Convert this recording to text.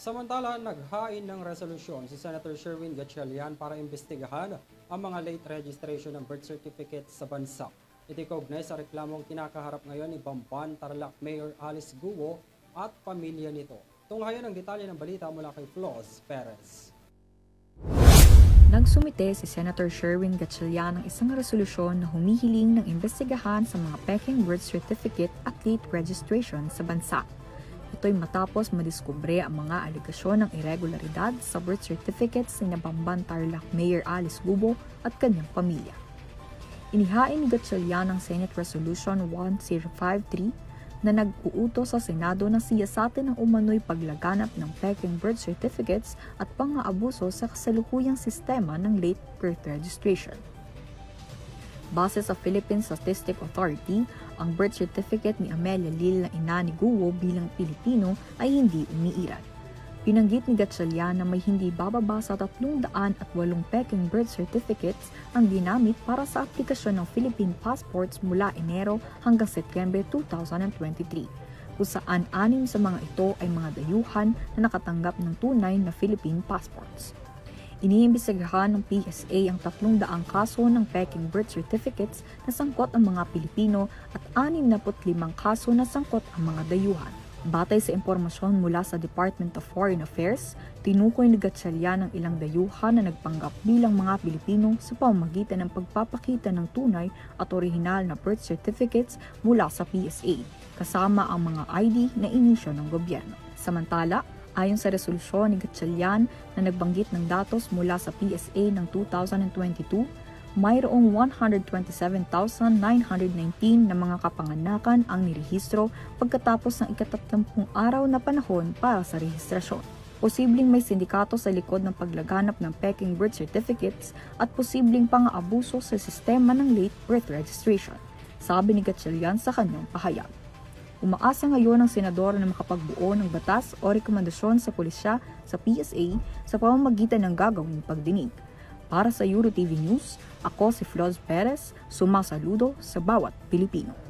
Samantala, naghain ng resolusyon si Senator Sherwin Gatchalian para imbestigahan ang mga late registration ng birth certificate sa bansa. Ito kaugnay sa reklamong kinakaharap ngayon ni Bamban Tarlac Mayor Alice Guo at pamilya nito. Tunghayan ang detalye ng balita mula kay Floz Perez. Nagsumite si Senator Sherwin Gatchalian ng isang resolusyon na humihiling ng imbestigahan sa mga peking birth certificate at late registration sa bansa. Ito'y matapos madiskubre ang mga aligasyon ng irregularidad sa birth certificates ni Bamban Tarlac Mayor Alice Guo at kanyang pamilya. Inihain ni Gatchalian ang Senate Resolution 1053 na nag-uutos sa Senado na siyasatin ang umano'y paglaganap ng peking birth certificates at pang-aabuso sa kasalukuyang sistema ng late birth registration. Base sa Philippine Statistic Authority, ang birth certificate ni Amelia Lil na ina ni Guo bilang Pilipino ay hindi umiiral. Pinanggit ni Gatchalian na may hindi bababa sa 308 peking birth certificates ang ginamit para sa aplikasyon ng Philippine passports mula Enero hanggang Setyembre 2023, kung saan 6 sa mga ito ay mga dayuhan na nakatanggap ng tunay na Philippine passports. Iniimbestigahan ng PSA ang 300 kaso ng peking birth certificates na sangkot ang mga Pilipino at 65 kaso na sangkot ang mga dayuhan. Batay sa impormasyon mula sa Department of Foreign Affairs, tinukoy ni Gatchalian ang ilang dayuhan na nagpanggap bilang mga Pilipino sa pamamagitan ng pagpapakita ng tunay at orihinal na birth certificates mula sa PSA, kasama ang mga ID na inisyo ng gobyerno. Samantala, ayon sa resolusyon ni Gatchalian na nagbanggit ng datos mula sa PSA ng 2022, mayroong 127,919 na mga kapanganakan ang nirehistro pagkatapos ng 30 araw na panahon para sa rehistrasyon. Posibleng may sindikato sa likod ng paglaganap ng peking birth certificates at posibleng pang-aabuso sa sistema ng late birth registration, sabi ni Gatchalian sa kanyang pahayag. Umaasa ngayon ang senador na makapagbuo ng batas o rekomendasyon sa pulisya sa PSA sa pamamagitan ng gagawing pagdinig. Para sa EuroTV News, ako si Floz Perez, sumasaludo sa bawat Pilipino.